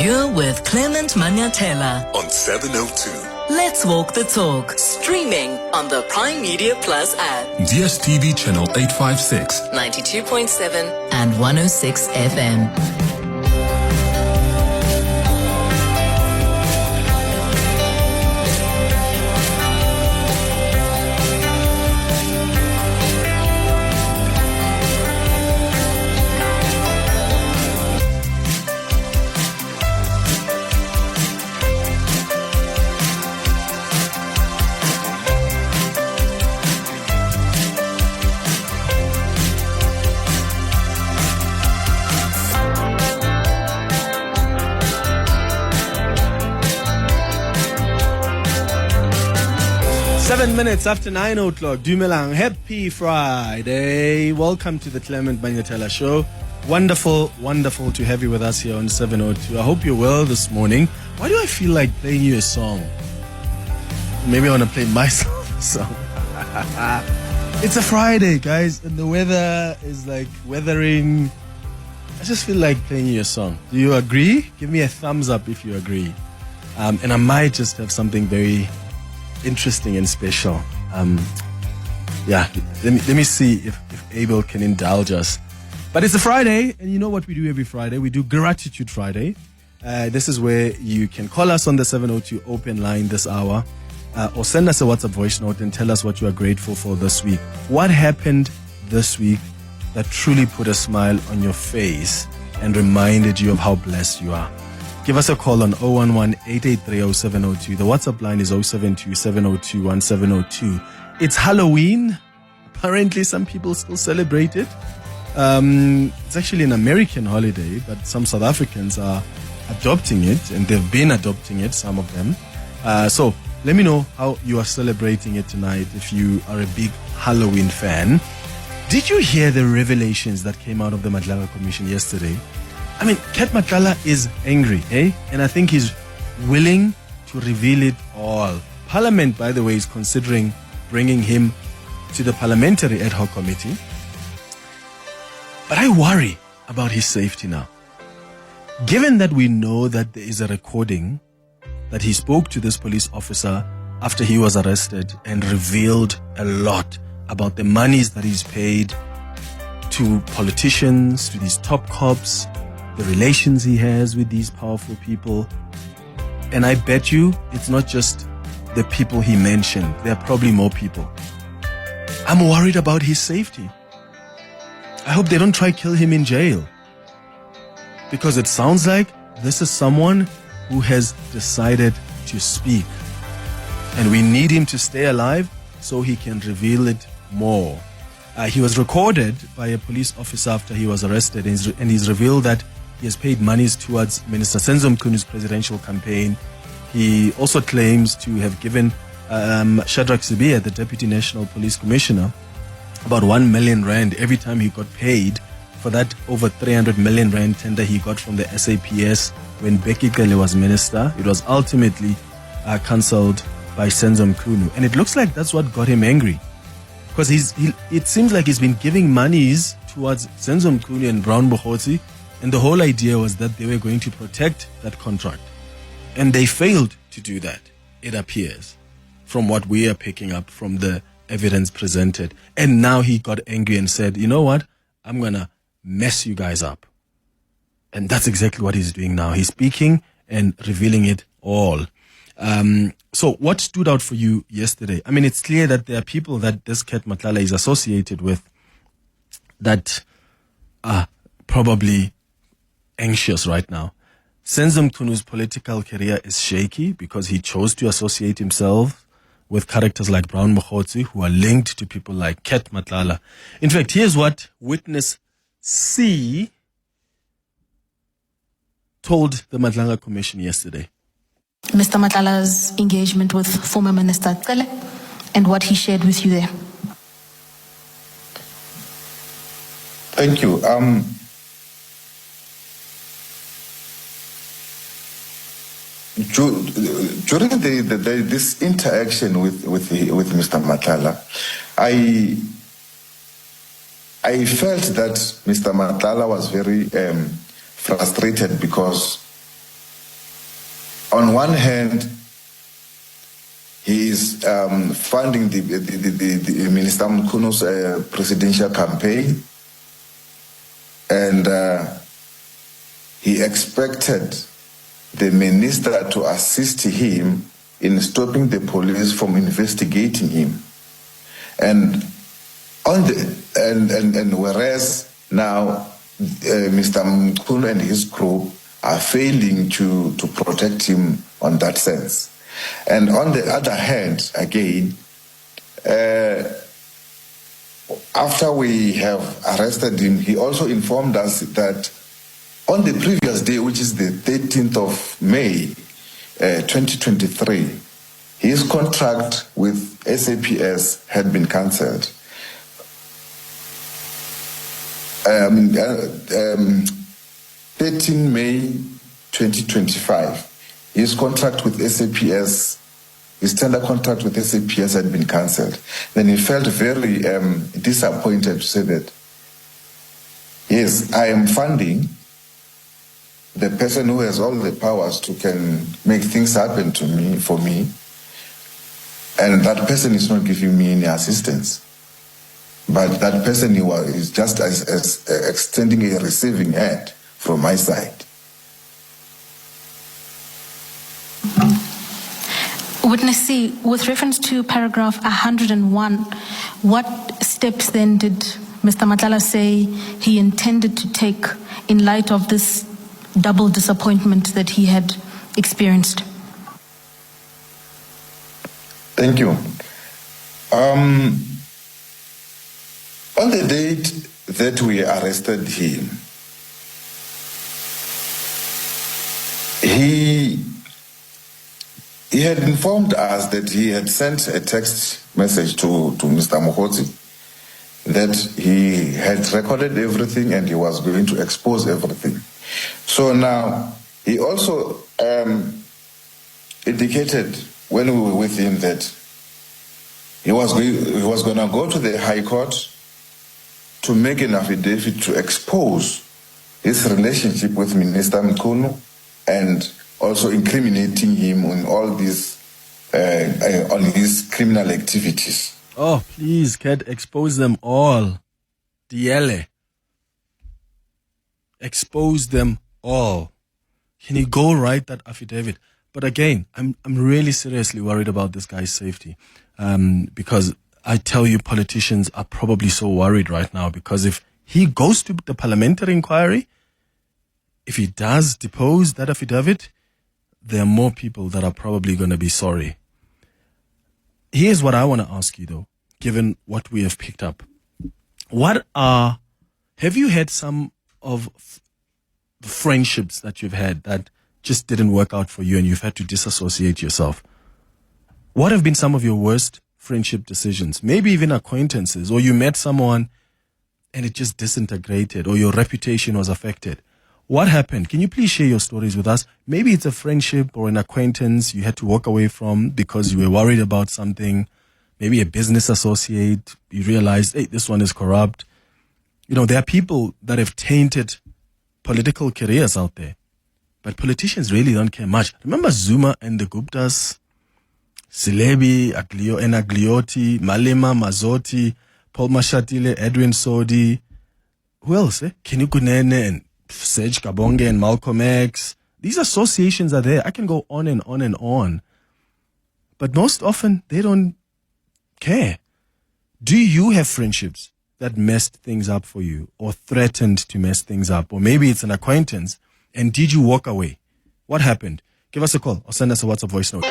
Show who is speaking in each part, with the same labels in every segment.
Speaker 1: You're with Clement Manyathela
Speaker 2: on 702.
Speaker 1: Let's Walk the Talk. Streaming on the Prime Media Plus app.
Speaker 2: DSTV channel 856.
Speaker 1: 92.7 and 106 FM.
Speaker 3: 7 minutes after 9 o'clock. Dumelang. Happy Friday. Welcome to the Clement Manyathela Show. Wonderful, wonderful to have you with us here on 702. I hope you're well this morning. Why do I feel like playing you a song? Maybe I want to play myself a song. It's a Friday, guys, and the weather is like weathering. I just feel like playing you a song. Do you agree? Give me a thumbs up if you agree. And I might just have something very interesting and special. Let me see if Abel can indulge us. But it's a Friday, and you know what we do every Friday? We do Gratitude Friday. This is where you can call us on the 702 open line this hour, or send us a WhatsApp voice note and tell us what you are grateful for this week. What happened this week that truly put a smile on your face and reminded you of how blessed you are? Give us a call on 011-883-0702. The WhatsApp line is 072-702-1702. It's Halloween. Apparently, some people still celebrate it. It's actually an American holiday, but some South Africans are adopting it, and they've been adopting it, some of them. So let me know how you are celebrating it tonight if you are a big Halloween fan. Did you hear the revelations that came out of the Nhlanhla Commission yesterday? I mean, Cat Matlala is angry, eh? And I think he's willing to reveal it all. Parliament, by the way, is considering bringing him to the Parliamentary Ad Hoc Committee. But I worry about his safety now. Given that we know that there is a recording that he spoke to this police officer after he was arrested and revealed a lot about the monies that he's paid to politicians, to these top cops, the relations he has with these powerful people. And I bet you it's not just the people he mentioned. There are probably more people. I'm worried about his safety. I hope they don't try to kill him in jail. Because it sounds like this is someone who has decided to speak. And we need him to stay alive so he can reveal it more. He was recorded by a police officer after he was arrested, and he's revealed that he has paid monies towards Minister Senzo Mkhwanazi's presidential campaign. He also claims to have given Shadrach Sibiya, the Deputy National Police Commissioner, about 1 million rand every time he got paid for that over 300 million rand tender he got from the SAPS when Becky Cele was minister. It was ultimately cancelled by Senzo Mkhwanazi. And it looks like that's what got him angry. Because it seems like he's been giving monies towards Senzo Mkhwanazi and Brown Bohotsi. And the whole idea was that they were going to protect that contract. And they failed to do that, it appears, from what we are picking up from the evidence presented. And now he got angry and said, you know what? I'm going to mess you guys up. And that's exactly what he's doing now. He's speaking and revealing it all. So what stood out for you yesterday? I mean, it's clear that there are people that this Cat Matlala is associated with that are probably anxious right now. Senzo Mkhwanazi's political career is shaky because he chose to associate himself with characters like Brown Bohotsi who are linked to people like Cat Matlala. In fact, here's what Witness C told the Nhlanhla Commission yesterday.
Speaker 4: Mr. Matlala's engagement with former Minister Cele and what he shared with you there.
Speaker 5: Thank you. During this interaction with Mr. Matlala, I felt that Mr. Matlala was very frustrated because on one hand, he is funding the Minister Mkhwanazi's presidential campaign, and he expected the minister to assist him in stopping the police from investigating him. And whereas now Mr. Mkhwanazi and his group are failing to protect him on that sense. And on the other hand, again, after we have arrested him, he also informed us that on the previous day, which is the 13th of May, 2023, his contract with SAPS had been cancelled. 13 May 2025, his contract with SAPS, his tender contract with SAPS had been cancelled. Then he felt very disappointed to say that, yes, I am funding the person who has all the powers to can make things happen to me, for me, and that person is not giving me any assistance. But that person is just as extending a receiving hand from my side.
Speaker 4: Witness C, with reference to paragraph 101, what steps then did Mr. Manyathela say he intended to take in light of this double disappointment that he had experienced?
Speaker 5: Thank you. On the date that we arrested him, he had informed us that he had sent a text message to Mr. Mkhwanazi that he had recorded everything and he was going to expose everything. So now, he also indicated when we were with him that he was going to go to the High Court to make an affidavit to expose his relationship with Minister Mkhwanazi and also incriminating him on all these on his criminal activities.
Speaker 3: Oh, please, Kat, expose them all. Diele. Expose them all. Can you go write that affidavit? But again, I'm really seriously worried about this guy's safety. Because I tell you, politicians are probably so worried right now, because if he goes to the parliamentary inquiry, if he does depose that affidavit, there are more people that are probably going to be sorry. Here's what I want to ask you though, given what we have picked up. Have you had some of the friendships that you've had that just didn't work out for you and you've had to disassociate yourself? What have been some of your worst friendship decisions? Maybe even acquaintances, or you met someone and it just disintegrated, or your reputation was affected. What happened? Can you please share your stories with us? Maybe it's a friendship or an acquaintance you had to walk away from because you were worried about something. Maybe a business associate, you realized, hey, this one is corrupt. You know, there are people that have tainted political careers out there, but politicians really don't care much. Remember Zuma and the Guptas? Silebi, Agliotti, Malema, Mazotti, Paul Mashatile, Edwin Sodi. Who else? Kinu Kunene and Serge Kabonge and Malcolm X. These associations are there. I can go on and on and on. But most often, they don't care. Do you have friendships that messed things up for you or threatened to mess things up? Or maybe it's an acquaintance. And did you walk away? What happened? Give us a call or send us a WhatsApp voice note.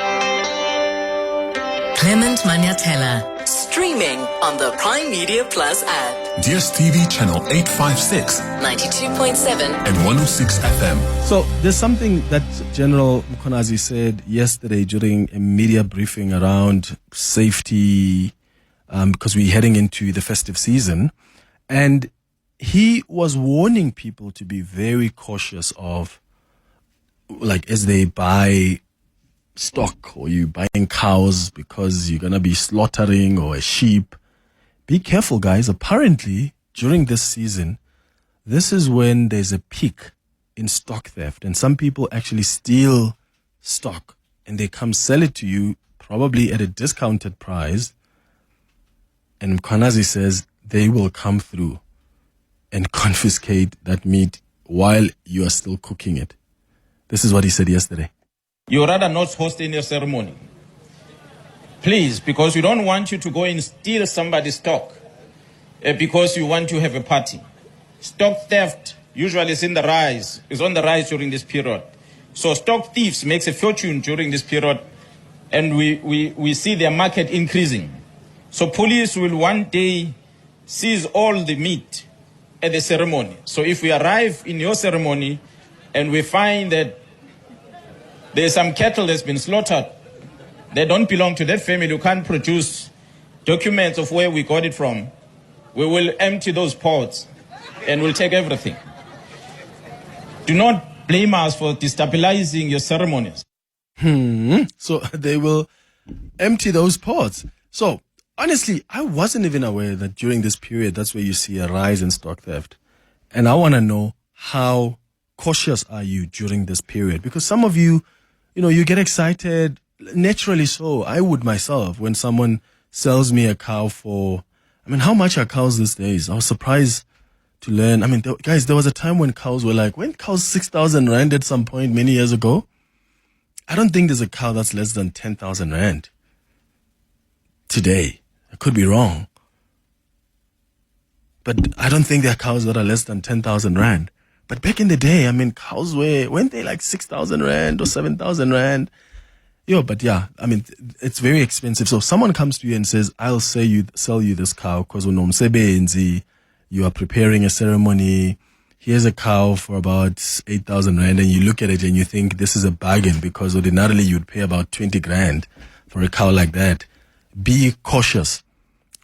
Speaker 1: Clement Manyathela, streaming on the Prime Media Plus app.
Speaker 2: DSTV channel 856
Speaker 1: 92.7
Speaker 2: and 106 FM.
Speaker 3: So there's something that General Mkhwanazi said yesterday during a media briefing around safety, because we're heading into the festive season. And he was warning people to be very cautious of, like, as they buy stock or you buying cows because you're going to be slaughtering, or a sheep. Be careful, guys. Apparently, during this season, this is when there's a peak in stock theft, and some people actually steal stock and they come sell it to you probably at a discounted price, and Mkhwanazi says they will come through and confiscate that meat while you are still cooking it. This is what he said yesterday.
Speaker 6: You rather not host any ceremony. Please, because we don't want you to go and steal somebody's stock because you want to have a party. Stock theft usually is on the rise during this period. So stock thieves makes a fortune during this period, and we see their market increasing. So police will one day seize all the meat at the ceremony. So if we arrive in your ceremony and we find that there's some cattle that's been slaughtered, they don't belong to that family, you can't produce documents of where we got it from, we will empty those pots and we'll take everything. Do not blame us for destabilizing your ceremonies.
Speaker 3: So they will empty those pots. So honestly, I wasn't even aware that during this period, that's where you see a rise in stock theft. And I want to know, how cautious are you during this period? Because some of you, you get excited, naturally so. I would myself, when someone sells me a cow for, how much are cows these days? I was surprised to learn. Guys, there was a time when cows were weren't cows 6,000 rand at some point many years ago? I don't think there's a cow that's less than 10,000 rand today. I could be wrong. But I don't think there are cows that are less than 10,000 rand. But back in the day, cows weren't they like 6,000 rand or 7,000 rand? It's very expensive. So someone comes to you and says, I'll sell you this cow because you are preparing a ceremony. Here's a cow for about 8,000 rand, and you look at it and you think this is a bargain because ordinarily you'd pay about 20 grand for a cow like that. Be cautious,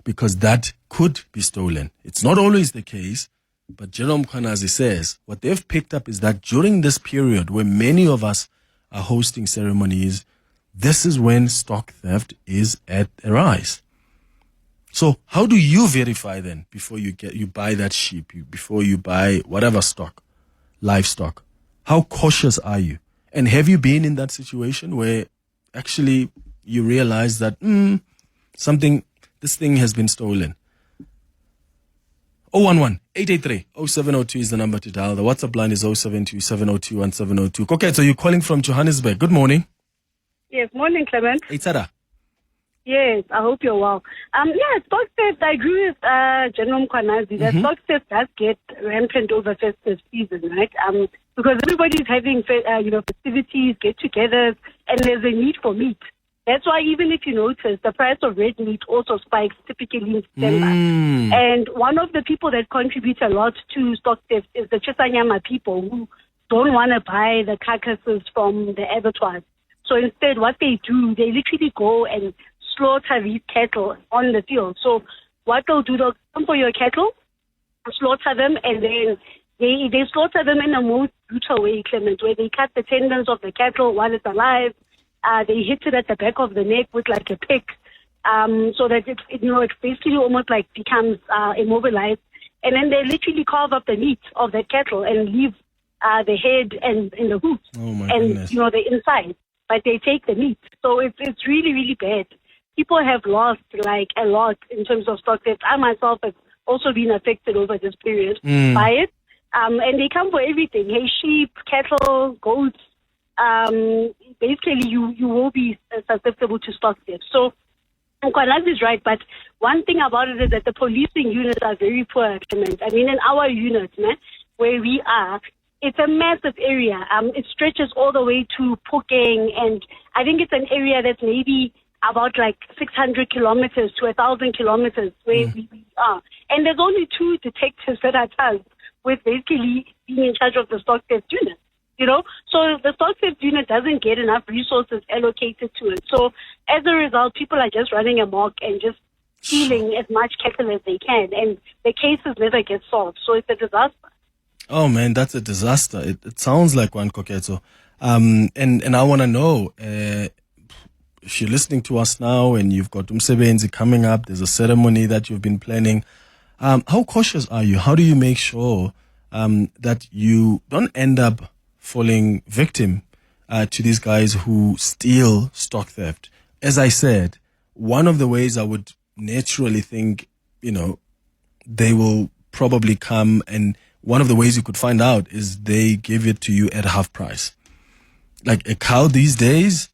Speaker 3: because that could be stolen. It's not always the case, but Nhlanhla Mkhwanazi says what they've picked up is that during this period where many of us are hosting ceremonies, this is when stock theft is at a rise. So how do you verify then before you buy that sheep, before you buy whatever stock, livestock? How cautious are you? And have you been in that situation where actually you realize that this thing has been stolen? 011-883-0702 is the number to dial. The WhatsApp line is 072-702-1702. Okay, so you're calling from Johannesburg. Good morning.
Speaker 7: Yes, morning, Clement.
Speaker 3: Hey, Tada.
Speaker 7: Yes, I hope you're well. Stock theft, I agree with Nhlanhla Mkhwanazi that stock theft does get rampant over festive season, right? Because everybody's having, festivities, get-togethers, and there's a need for meat. That's why even if you notice, the price of red meat also spikes typically in December. And one of the people that contribute a lot to stock theft is the Chisanyama people who don't want to buy the carcasses from the abattoirs. So instead, what they do, they literally go and slaughter these cattle on the field. So what they'll do, they'll come for your cattle, slaughter them, and then they slaughter them in a most brutal way, Clement, where they cut the tendons of the cattle while it's alive. They hit it at the back of the neck with like a pick, so that it basically almost like becomes immobilized. And then they literally carve up the meat of that cattle and leave the head and the hooves
Speaker 3: goodness.
Speaker 7: The inside. But they take the meat. So it's really, really bad. People have lost a lot in terms of stock theft. I myself have also been affected over this period by it. And they come for everything. Hey, sheep, cattle, goats. Basically you will be susceptible to stock theft. So Mkhwanazi is right, but one thing about it is that the policing units are very poor, Clement. In our unit, where we are, it's a massive area. It stretches all the way to Phokeng, and I think it's an area that's maybe about 600 kilometers to 1,000 kilometers where we are. And there's only 2 detectives that are tasked with basically being in charge of the stock theft unit. So the stock theft unit doesn't get enough resources allocated to it. So as a result, people are just running amok and just stealing as much cattle as they can, and the cases never get solved. So it's a disaster.
Speaker 3: Oh man, that's a disaster. It sounds like one, Koketso. And I want to know, if you're listening to us now and you've got Umsebenzi coming up, there's a ceremony that you've been planning. How cautious are you? How do you make sure that you don't end up falling victim to these guys who steal stock theft. As I said, one of the ways I would naturally think, they will probably come, and one of the ways you could find out is they give it to you at half price. Like a cow these days,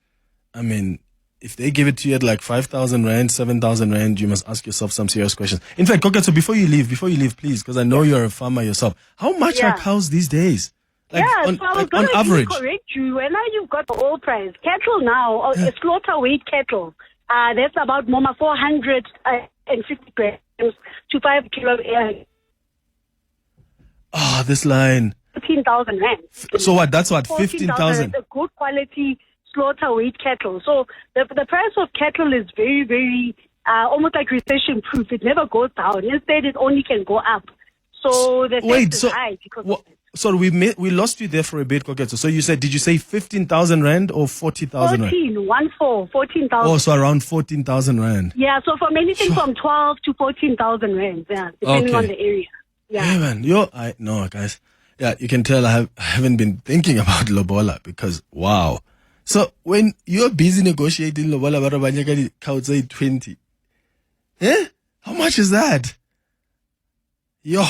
Speaker 3: I mean, if they give it to you at like 5,000 rand, 7,000 rand, you must ask yourself some serious questions. In fact, so before you leave, please, because I know you're a farmer yourself, how much are cows these days?
Speaker 7: So I was going to
Speaker 3: average.
Speaker 7: correct you. When you've got the oil price, cattle now, slaughter weight cattle, that's about 450 grams to 5 kilo.
Speaker 3: This line.
Speaker 7: 15,000 rand.
Speaker 3: So what? That's what? 15,000.
Speaker 7: A good quality slaughter weight cattle. So the price of cattle is very, very almost like recession proof. It never goes down. Instead, it only can go up. So the theft is high because of it.
Speaker 3: Sorry, we lost you there for a bit, Koketso. So did you say 15,000 rand or 40,000 rand?
Speaker 7: 14,000.
Speaker 3: Oh, so around 14,000 rand.
Speaker 7: Yeah, so from anything from 12 to 14,000 rand, depending on the area. Yeah.
Speaker 3: Hey man, no guys. Yeah, you can tell I haven't been thinking about lobola because wow. So when you're busy negotiating lobola, barabanyaka say 20. How much is that? Yo.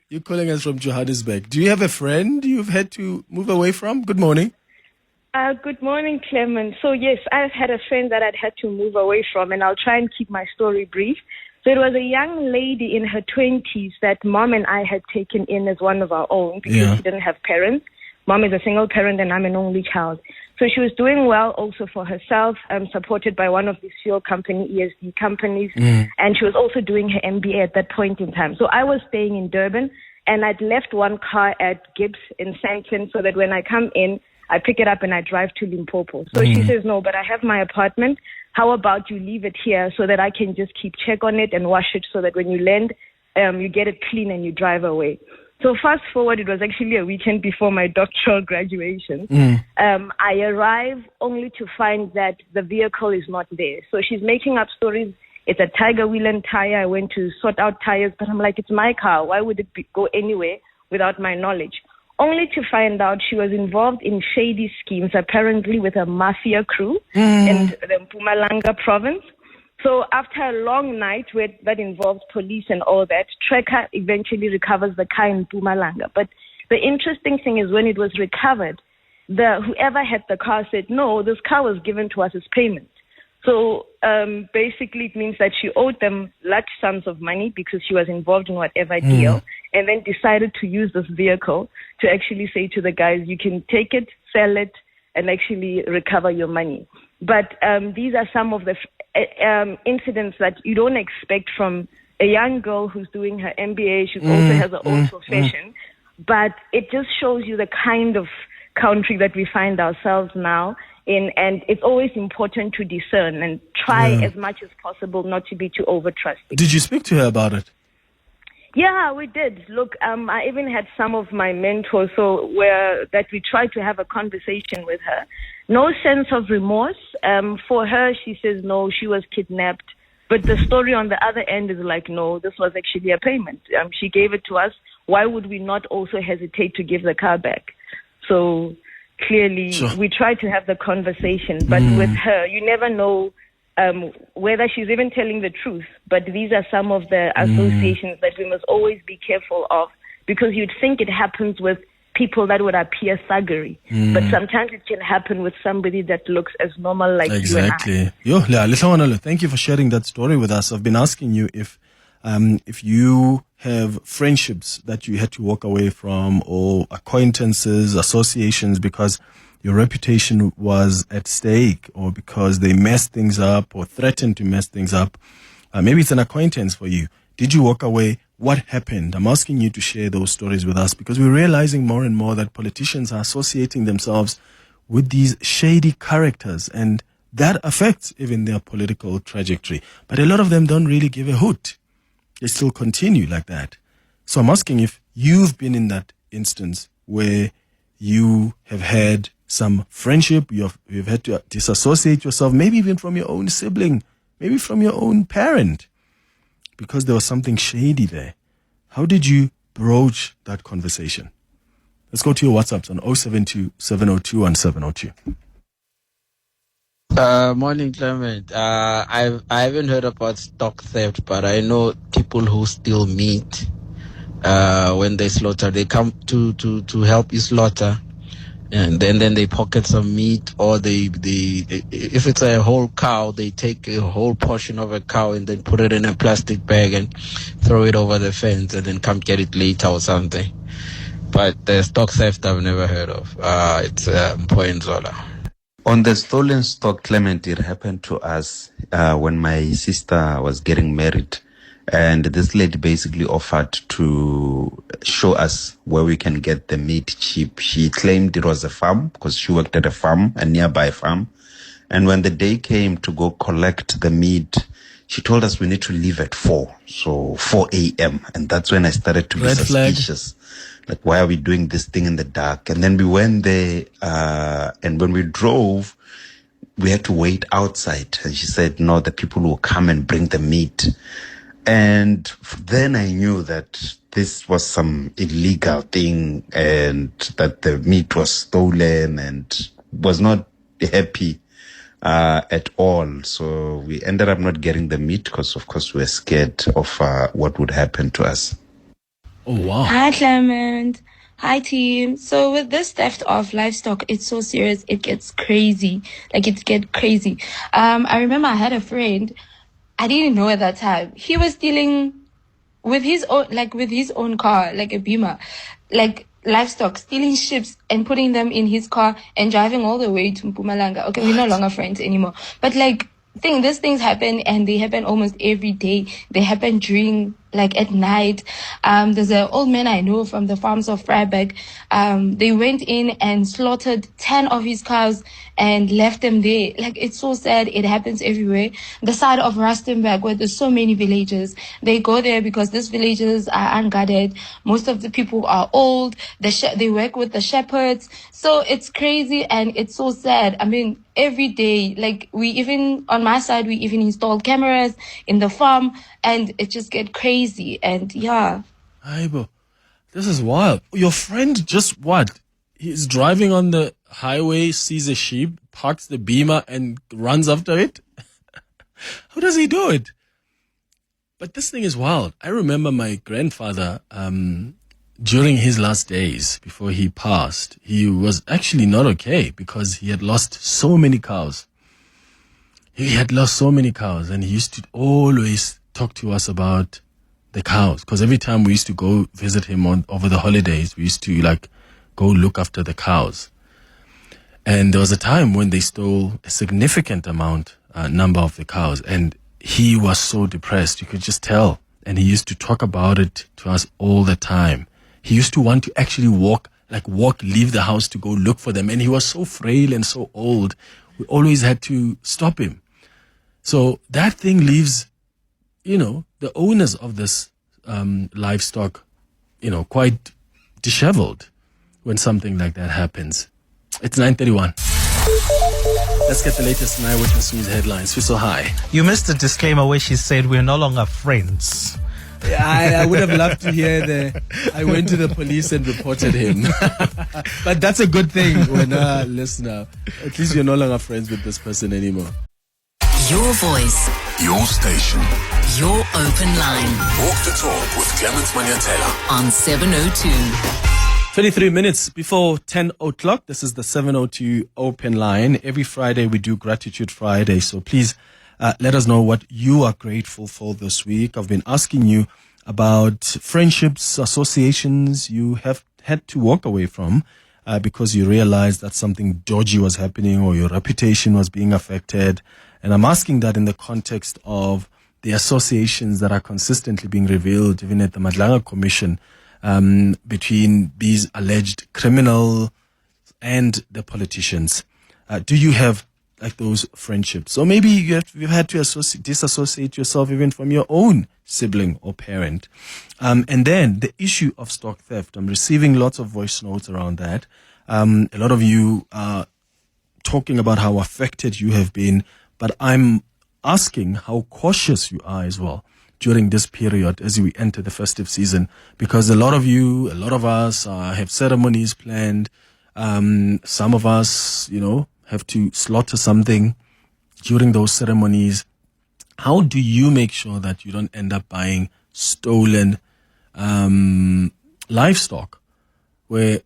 Speaker 3: You're calling us from Johannesburg. Do you have a friend you've had to move away from? Good morning.
Speaker 8: Good morning, Clement. So yes, I've had a friend that I'd had to move away from, and I'll try and keep my story brief. So it was a young lady in her 20s that Mom and I had taken in as one of our own because she didn't have parents. Mom is a single parent and I'm an only child. So she was doing well also for herself, supported by one of these fuel company, ESD companies. And she was also doing her MBA at that point in time. So I was staying in Durban and I'd left one car at Gibbs in Sandton so that when I come in, I pick it up and I drive to Limpopo. So she says, no, but I have my apartment. How about you leave it here so that I can just keep check on it and wash it so that when you land, you get it clean and you drive away. So fast forward, it was actually a weekend before my doctoral graduation. I arrive only to find that the vehicle is not there. So she's making up stories. It's a Tiger Wheel and tire. I went to sort out tires, but I'm like, it's my car. Why would it go anywhere without my knowledge? Only to find out she was involved in shady schemes, apparently with a mafia crew in the Mpumalanga province. So after a long night that involves police and all that, Trekker eventually recovers the car in Mpumalanga. But the interesting thing is when it was recovered, whoever had the car said, no, this car was given to us as payment. So basically it means that she owed them large sums of money because she was involved in whatever deal, and then decided to use this vehicle to actually say to the guys, you can take it, sell it, and actually recover your money. But these are some of the incidents that you don't expect from a young girl who's doing her MBA. She also has her own profession. But it just shows you the kind of country that we find ourselves now in, and it's always important to discern and try as much as possible not to be too over-trusting.
Speaker 3: Did you speak to her about it?
Speaker 8: Yeah, we did. Look, I even had some of my mentors that we tried to have a conversation with her. No sense of remorse. For her, she says, no, she was kidnapped. But the story on the other end is like, no, this was actually a payment. She gave it to us. Why would we not also hesitate to give the car back? So clearly, we tried to have the conversation. But with her, you never know whether she's even telling the truth. But these are some of the associations that we must always be careful of, because you'd think it happens with people that would appear thuggery. But sometimes it can happen with somebody that looks as normal like you and I.
Speaker 3: Yo, thank you for sharing that story with us. I've been asking you if you have friendships that you had to walk away from, or acquaintances, associations, because your reputation was at stake, or because they messed things up or threatened to mess things up. Maybe it's an acquaintance for you. Did you walk away? What happened? I'm asking you to share those stories with us, because we're realizing more and more that politicians are associating themselves with these shady characters, and that affects even their political trajectory. But a lot of them don't really give a hoot. They still continue like that. So I'm asking if you've been in that instance where you have had some friendship, you've had to disassociate yourself, maybe even from your own sibling, maybe from your own parent, because there was something shady there. How did you broach that conversation? Let's go to your WhatsApps on 072 702 1702.
Speaker 9: Morning, Clement. I haven't heard about stock theft, but I know people who steal meat. When they slaughter, they come to help you slaughter, and then they pocket some meat, or they if it's a whole cow, they take a whole portion of a cow and then put it in a plastic bag and throw it over the fence, and then come get it later or something. But the stock theft I've never heard of. It's Mpoenzola.
Speaker 10: On the stolen stock, Clement, it happened to us when my sister was getting married. And this lady basically offered to show us where we can get the meat cheap. She claimed it was a farm because she worked at a farm, a nearby farm. And when the day came to go collect the meat, she told us we need to leave at 4. So 4 a.m. And that's when I started to be suspicious. Like, why are we doing this thing in the dark? And then we went there, and when we drove, we had to wait outside. And she said, no, the people will come and bring the meat. And then I knew that this was some illegal thing and that the meat was stolen, and was not happy at all. So we ended up not getting the meat because, of course, we were scared of what would happen to us.
Speaker 3: Oh, wow.
Speaker 11: Hi, Clement. Hi, team. So with this theft of livestock, it's so serious. It gets crazy. Like, it gets crazy. I remember I had a friend. I didn't know at that time. He was stealing with his own car, like a Beamer, like livestock, stealing sheep and putting them in his car and driving all the way to Mpumalanga. Okay, we're no longer friends anymore. But these things happen, and they happen almost every day. They happen during, at night. There's an old man I know from the farms of Vryburg. They went in and slaughtered 10 of his cows and left them there. It's so sad. It happens everywhere. The side of Rustenburg, where there's so many villages, they go there because these villages are unguarded. Most of the people are old. They work with the shepherds. So it's crazy and it's so sad. I mean, every day, on my side, we even install cameras in the farm, and it just gets crazy. And yeah.
Speaker 3: Aibo, this is wild. Your friend just what? He's driving on the highway, sees a sheep, parks the Beamer and runs after it? How does he do it? But this thing is wild. I remember my grandfather, during his last days before he passed, he was actually not okay because he had lost so many cows. He had lost so many cows, and he used to always talk to us about the cows, because every time we used to go visit him over the holidays, we used to go look after the cows. And there was a time when they stole a significant number of the cows, and he was so depressed, you could just tell. And he used to talk about it to us all the time. He used to want to actually leave the house to go look for them. And he was so frail and so old, we always had to stop him. So that thing leaves, the owners of this livestock, quite disheveled when something like that happens. It's 9:31. Let's get the latest in Eyewitness News headlines. Fiso, hi.
Speaker 12: You missed the disclaimer where she said we're no longer friends.
Speaker 3: I would have loved to hear I went to the police and reported him. But that's a good thing when a listener, at least you're no longer friends with this person anymore.
Speaker 1: Your voice.
Speaker 2: Your station.
Speaker 1: Your open line.
Speaker 2: Walk the talk with Clement Manyathela
Speaker 1: on 702.
Speaker 3: 23 minutes before 10 o'clock. This is the 702 open line. Every Friday we do Gratitude Friday. So please let us know what you are grateful for this week. I've been asking you about friendships, associations you have had to walk away from because you realized that something dodgy was happening or your reputation was being affected. And I'm asking that in the context of the associations that are consistently being revealed, even at the Madlanga Commission, between these alleged criminals and the politicians. Do you have those friendships? Or maybe you've had to disassociate yourself even from your own sibling or parent. And then the issue of stock theft. I'm receiving lots of voice notes around that. A lot of you are talking about how affected you have been, but I'm asking how cautious you are as well. during this period as we enter the festive season, because a lot of us have ceremonies planned. Some of us, have to slaughter something during those ceremonies. How do you make sure that you don't end up buying stolen livestock where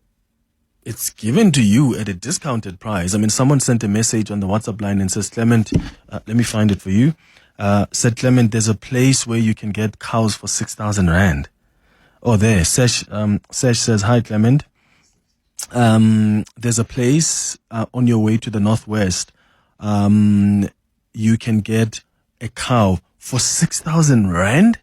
Speaker 3: it's given to you at a discounted price? I mean, someone sent a message on the WhatsApp line and says, Clement, let me find it for you. Said, Clement, there's a place where you can get cows for 6,000 Rand. Oh, there. Sesh says, hi, Clement. There's a place on your way to the northwest. You can get a cow for 6,000 Rand.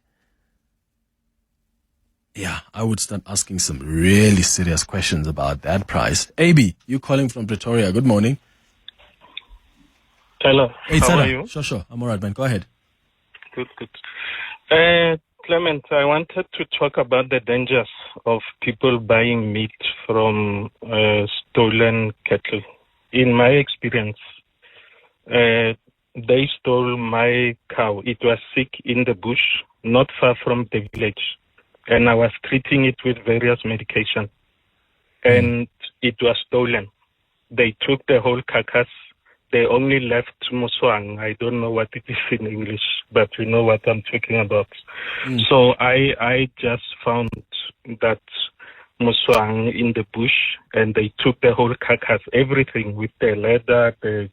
Speaker 3: Yeah, I would start asking some really serious questions about that price. AB, you calling from Pretoria. Good morning.
Speaker 13: Hello.
Speaker 3: Hey,
Speaker 13: how
Speaker 3: Tala.
Speaker 13: are you?
Speaker 3: Sure. I'm all right, man. Go ahead.
Speaker 13: Good. Clement, I wanted to talk about the dangers of people buying meat from stolen cattle. In my experience, they stole my cow. It was sick in the bush, not far from the village, and I was treating it with various medication, and it was stolen. They took the whole carcass. They only left muswang. I don't know what it is in English, but you know what I'm talking about. So I just found that muswang in the bush, and they took the whole carcass, everything with the leather, the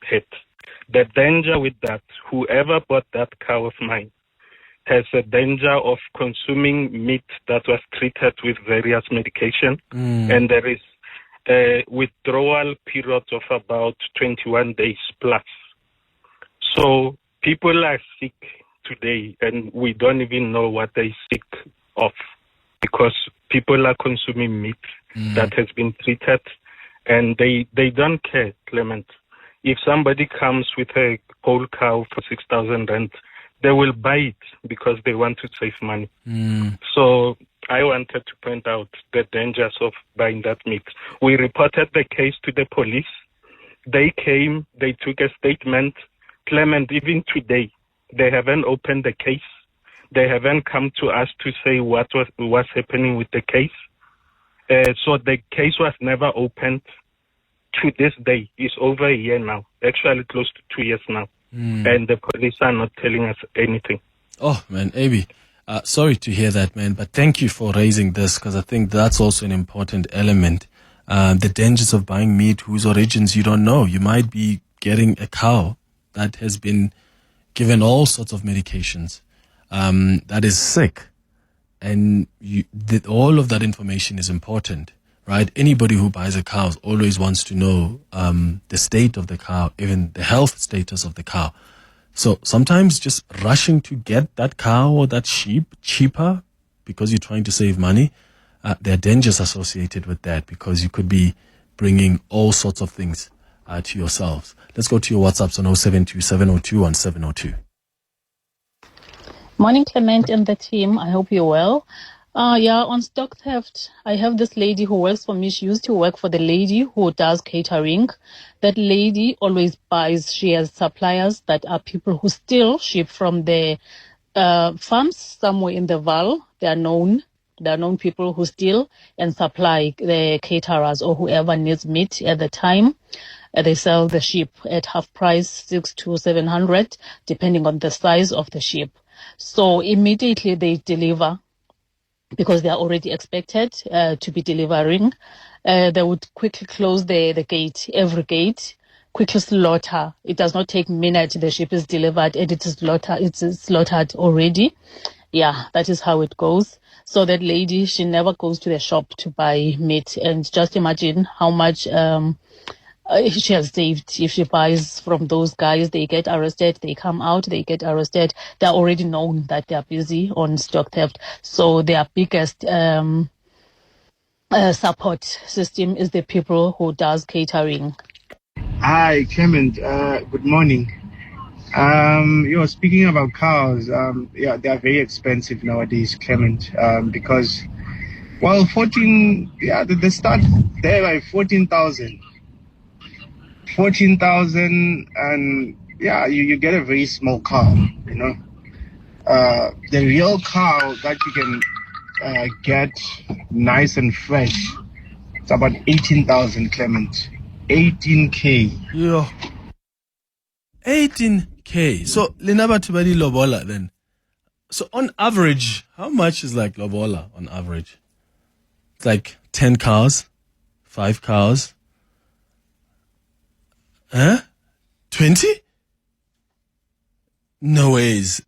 Speaker 13: head. The danger with that, whoever bought that cow of mine has a danger of consuming meat that was treated with various medication, and there is a withdrawal period of about 21 days plus. So people are sick today, and we don't even know what they're sick of, because people are consuming meat that has been treated, and they don't care, Clement. If somebody comes with a whole cow for 6,000 Rand, they will buy it because they want to save money. So I wanted to point out the dangers of buying that meat. We reported the case to the police. They came, they took a statement. Clement, even today, they haven't opened the case. They haven't come to us to say what was happening with the case. So the case was never opened. To this day, it's over a year now, actually close to 2 years now. And the police are not telling us anything.
Speaker 3: Oh, man, AB, sorry to hear that, man, but thank you for raising this, because I think that's also an important element. The dangers of buying meat whose origins you don't know. You might be getting a cow that has been given all sorts of medications, that is sick, and all of that information is important. Right? Anybody who buys a cow always wants to know the state of the cow, even the health status of the cow. So sometimes just rushing to get that cow or that sheep cheaper because you're trying to save money, there are dangers associated with that, because you could be bringing all sorts of things to yourselves. Let's go to your WhatsApps on 072-702-1702.
Speaker 14: Morning, Clement and the team. I hope you're well. On stock theft, I have this lady who works for me. She used to work for the lady who does catering. That lady always buys, she has suppliers that are people who steal sheep from the farms somewhere in the Val. They are known people who steal and supply the caterers or whoever needs meat at the time. They sell the sheep at half price, 600 to 700, depending on the size of the sheep. So immediately they deliver, because they are already expected to be delivering. They would quickly close the gate, every gate, quickly slaughter. It does not take minutes. The sheep is delivered and it is slaughtered already. Yeah, that is how it goes. So that lady, she never goes to the shop to buy meat. And just imagine how much she has saved. If she buys from those guys, they get arrested, they come out, they get arrested. They're already known that they're busy on stock theft. So their biggest support system is the people who does catering.
Speaker 15: Hi, Clement. Good morning. Speaking about cows, they are very expensive nowadays, Clement, because, they start there by 14,000. 14,000, and you get a very small cow, the real cow that you can get nice and fresh, it's about 18,000, Clement. 18K.
Speaker 3: Yeah. 18K. So, Linaba Tubadi lobola then. So, on average, how much is like lobola on average? It's like 10 cows, 5 cows. Huh? 20? No ways.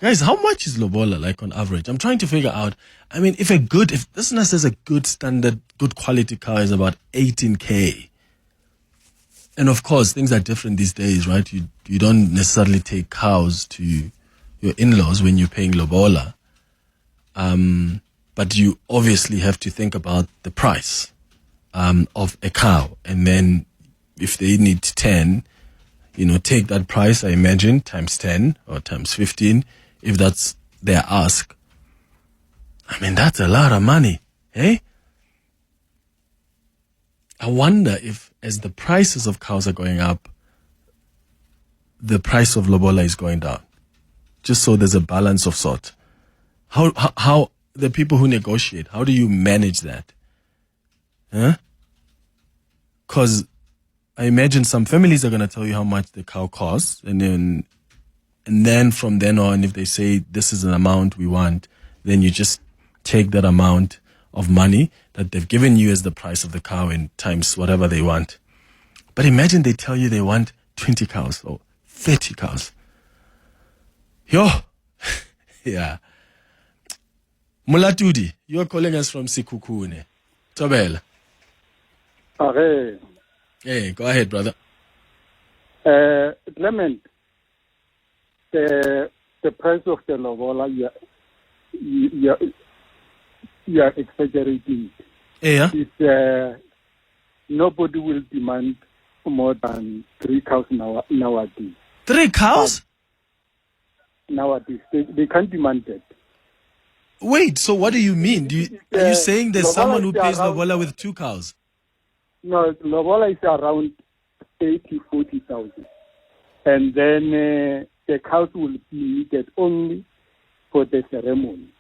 Speaker 3: Guys, how much is lobola like on average? I'm trying to figure out. I mean, if this one says a good standard, good quality car is about 18K. And of course, things are different these days, right? You don't necessarily take cows to your in-laws when you're paying lobola. But you obviously have to think about the price of a cow. And then if they need 10, take that price, I imagine, times 10 or times 15, if that's their ask. I mean, that's a lot of money, eh? I wonder if, as the prices of cows are going up, the price of lobola is going down. Just so there's a balance of sort. How the people who negotiate, how do you manage that? Huh? Because I imagine some families are going to tell you how much the cow costs, and then from then on, if they say this is an amount we want, then you just take that amount of money that they've given you as the price of the cow and times whatever they want. But imagine they tell you they want 20 cows or 30 cows. Yo, yeah. Mulatudi, you're calling us from Sikukune. Tobela.
Speaker 16: Okay.
Speaker 3: Hey, go ahead, brother.
Speaker 16: Clement, the price of the lobola, you are exaggerating.
Speaker 3: Yeah.
Speaker 16: It's, nobody will demand more than 3 cows nowadays.
Speaker 3: 3 cows?
Speaker 16: Nowadays, they can't demand that.
Speaker 3: Wait, so what do you mean? Are you saying there's someone who pays lobola with 2 cows?
Speaker 16: No, lobola is around 40,000. And then the cows will be needed only for the ceremony.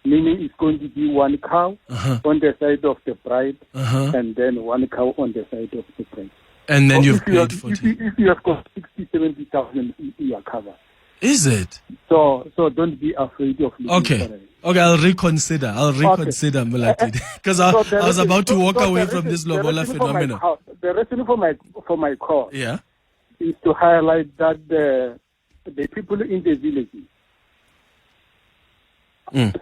Speaker 16: Meaning it's going to be 1 cow on the side of the bride and then 1 cow on the side of the bride.
Speaker 3: And then you've paid 40.
Speaker 16: If you have got 60, 70,000, you are covered.
Speaker 3: Is it?
Speaker 16: So don't be afraid of looking for it.
Speaker 3: Okay, I'll reconsider, Mulati. Because I was about to walk away from this lobola phenomenon.
Speaker 16: The reason for my call
Speaker 3: is
Speaker 16: to highlight that the people in the villages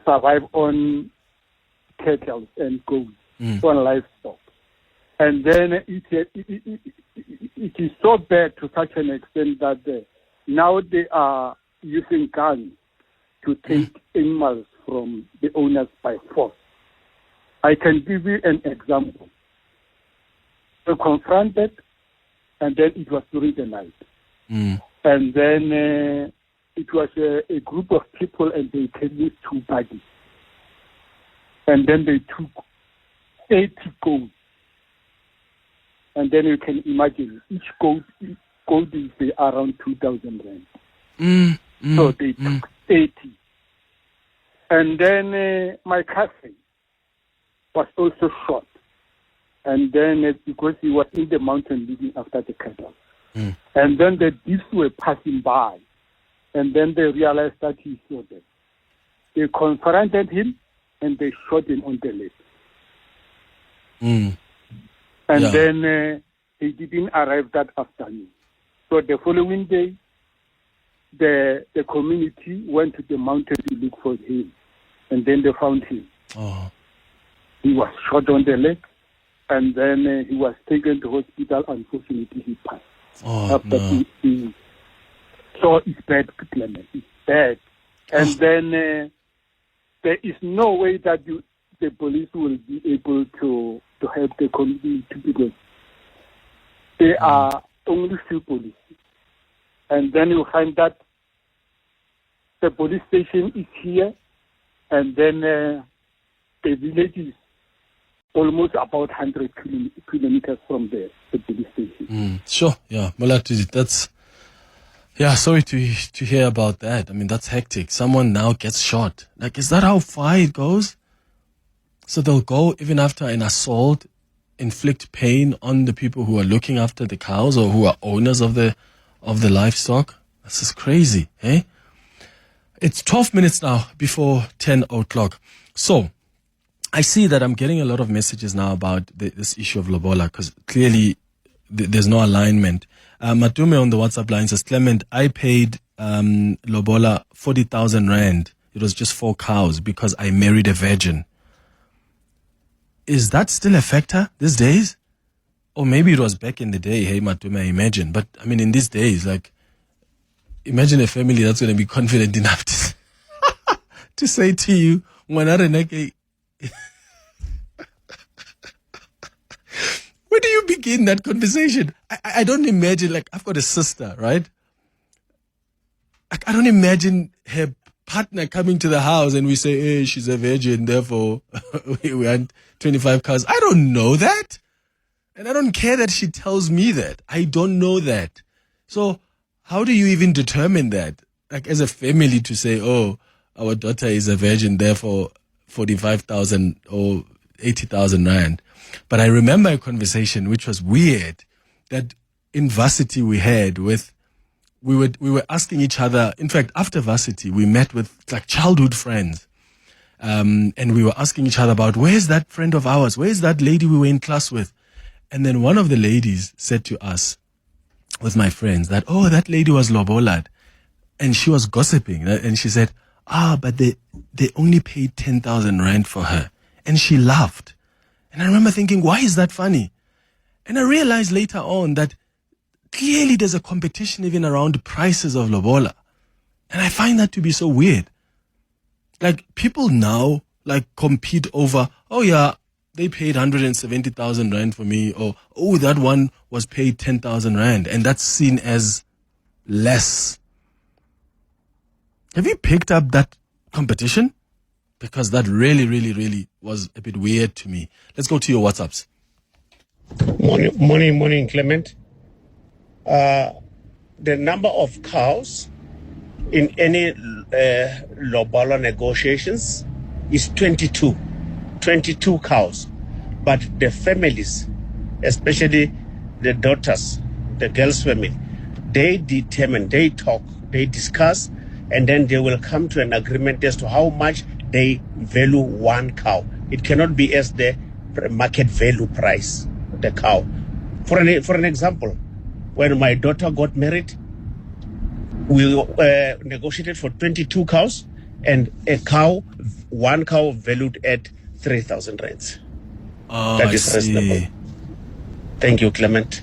Speaker 16: survive on cattle and goats, on livestock. And then it is so bad to such an extent that now they are using guns to take animals from the owners by force. I can give you an example. They confronted, and then it was during the night. And then it was a group of people, and they came with 2 buggies. And then they took 80 goats. And then you can imagine each goat is around 2,000 rand. So they took 80. And then my cousin was also shot. And then because he was in the mountain looking after the cattle. And then the thieves were passing by. And then they realized that he saw them. They confronted him and they shot him on the leg. And then he didn't arrive that afternoon. So the following day, the community went to the mountain to look for him. And then they found him. He was shot on the leg. And then he was taken to hospital. Unfortunately, he passed. So it's bad, Clement. It's bad. And then there is no way that the police will be able to help the community because there are only few police. And then you find that the police station is here, and then the village is almost about 100 kilometers from the police station.
Speaker 3: Sure, yeah. Mulati, that's Yeah, sorry to hear about that. I mean, that's hectic. Someone now gets shot. Like, is that how far it goes? So they'll go even after an assault, inflict pain on the people who are looking after the cows or who are owners of the livestock. This is crazy, eh? It's 12 minutes now before 10 o'clock. So I see that I'm getting a lot of messages now about this issue of lobola, because clearly there's no alignment. Matume on the WhatsApp line says, Clement, I paid lobola 40,000 rand. It was just 4 cows because I married a virgin. Is that still a factor these days? Or maybe it was back in the day, hey Matume, I imagine. But I mean, in these days, like, imagine a family that's going to be confident enough to say to you, where do you begin that conversation? I don't imagine, like, I've got a sister, right? I don't imagine her partner coming to the house and we say, hey, she's a virgin, therefore we want 25 cows. I don't know that. And I don't care that she tells me that. I don't know that. So how do you even determine that? Like, as a family, to say, oh, our daughter is a virgin, therefore 45,000 or 80,000 rand. But I remember a conversation which was weird that in varsity we had with, we were asking each other. In fact, after varsity, we met with like childhood friends. And we were asking each other about, where's that friend of ours? Where's that lady we were in class with? And then one of the ladies said to us, with my friends, that, oh, that lady was lobolad. And she was gossiping. And she said, but they only paid 10,000 rand for her. And she laughed. And I remember thinking, why is that funny? And I realized later on that clearly there's a competition even around prices of lobola. And I find that to be so weird. Like, people now, like, compete over, oh yeah, they paid 170,000 rand for me, or, oh, that one was paid 10,000 rand, and that's seen as less. Have you picked up that competition? Because that really, really, really was a bit weird to me. Let's go to your WhatsApps.
Speaker 17: Morning, Clement. The number of cows in any lobola negotiations is 22 cows, but the families, especially the daughters, the girls' family, they determine, they talk, they discuss, and then they will come to an agreement as to how much they value one cow. It cannot be as the market value price, the cow. For an example, when my daughter got married, we negotiated for 22 cows, and one cow valued at 3,000 rands.
Speaker 3: Oh,
Speaker 17: that is reasonable. Thank you, Clement.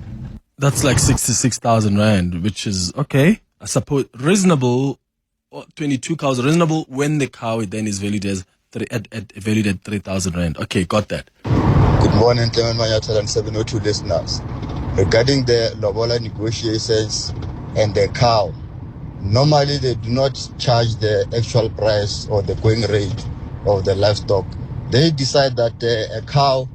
Speaker 3: That's like 66,000 rand, which is okay. I suppose reasonable. 22 cows reasonable when the cow then is valued as valued at 3,000 rand. Okay, got that.
Speaker 18: Good morning, Clement Manyathela and 702 listeners. Regarding the lobola negotiations and the cow, normally they do not charge the actual price or the going rate of the livestock. They decide that a cow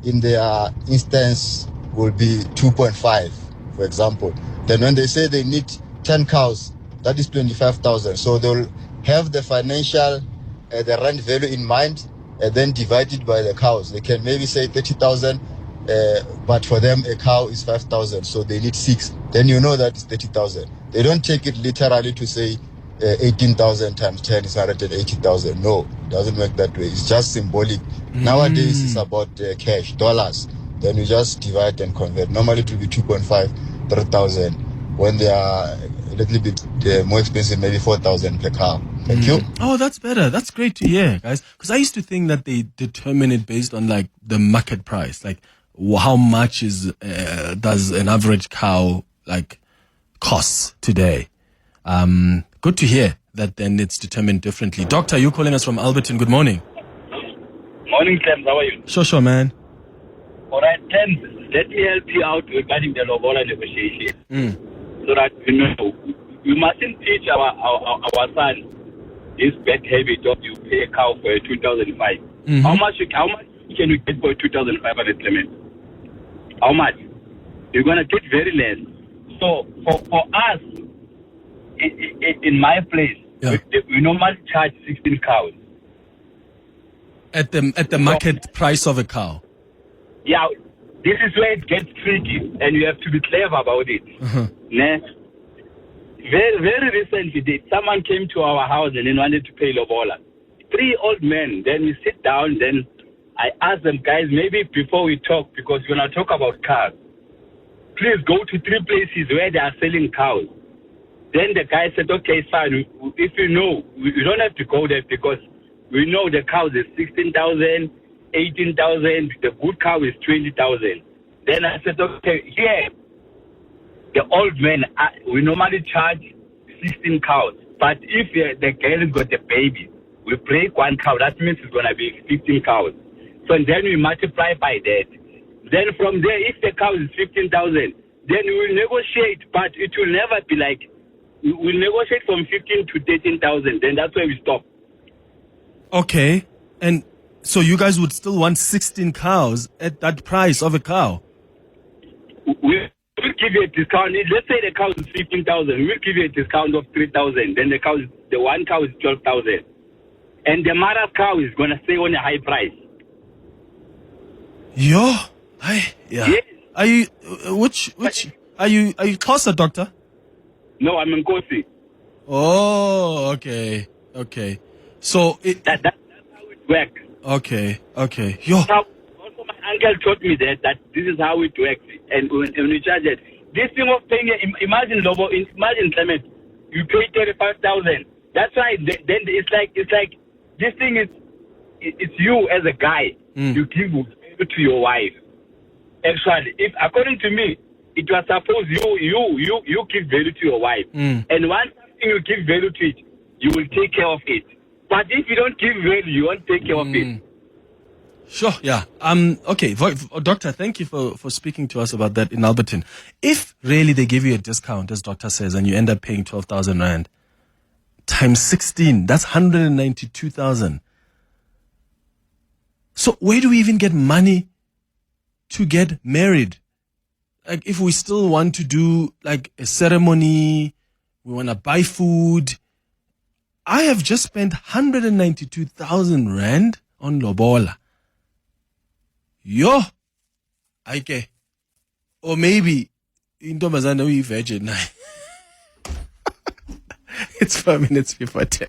Speaker 18: in their instance will be 2.5, for example. Then when they say they need 10 cows, that is 25,000. So they'll have the financial, the rand value in mind, and then divide it by the cows. They can maybe say 30,000, but for them a cow is 5,000, so they need 6. Then you know that it's 30,000. They don't take it literally to say 18,000 times 10 is 180,000. No, it doesn't work that way. It's just symbolic. Nowadays it's about cash, dollars. Then you just divide and convert. Normally it will be 2.5, 3,000. When they are a little bit more expensive, maybe 4,000 per cow. Thank you.
Speaker 3: Oh, that's better. That's great to hear, guys. Because I used to think that they determine it based on like the market price, like how much is does an average cow like costs today. Good to hear that then it's determined differently. Doctor, you're calling us from Alberton. Good morning.
Speaker 19: Morning, Clem. How are you?
Speaker 3: Sure, man.
Speaker 19: All right, Clem, let me help you out regarding the lobola negotiation. So that you know, we mustn't teach our son this bad habit of you pay a cow for a 2005. How much can you get for a 2,500, Clement? How much? You're gonna get very less. So for us, in my place, we normally charge 16 cows.
Speaker 3: At the market price of a cow.
Speaker 19: Yeah, this is where it gets tricky, and you have to be clever about it. Nah? Very, very recently, someone came to our house and then wanted to pay lobola. 3 old men. Then we sit down. Then I ask them, guys, maybe before we talk, because when I talk about cars, please go to 3 places where they are selling cows. Then the guy said, okay, fine. If you know, you don't have to go there because we know the cows is 16,000, 18,000. The good cow is 20,000. Then I said, okay, here, the old men, we normally charge 16 cows. But if the girl got a baby, we break 1 cow. That means it's going to be 15 cows. So then we multiply by that. Then from there, if the cow is 15,000, then we will negotiate. But it will never be like, we'll negotiate from 15 to 13,000. Then that's where we stop.
Speaker 3: Okay. And so you guys would still want 16 cows at that price of a cow?
Speaker 19: We'll give you a discount. Let's say the cow is 15,000. We'll give you a discount of 3,000. Then the 1 cow is 12,000. And the mother cow is going to stay on a high price.
Speaker 3: Yeah.
Speaker 19: Yes.
Speaker 3: Are you, are you closer, doctor?
Speaker 19: No, I'm in Kosi.
Speaker 3: Oh, okay. So
Speaker 19: that's how it works.
Speaker 3: Okay. Yo.
Speaker 19: Also, my uncle taught me that this is how it works. And when we charge it, this thing of paying, imagine Clement, you pay 35,000. That's why then it's like this thing is it's you as a guy. You give to your wife. Actually, if according to me, it was supposed you give value to your wife, and once you give value to it, you will take care of it. But if you don't give value, you won't take care of it.
Speaker 3: Sure, yeah. Okay, Doctor, thank you for speaking to us about that in Alberton. If really they give you a discount, as Doctor says, and you end up paying 12,000 Rand, times 16, that's 192,000. So where do we even get money to get married? Like, if we still want to do like a ceremony, we want to buy food. I have just spent 192,000 Rand on lobola. Yo, okay. Or maybe intombazana uyi virgin. It's 5 minutes before 10.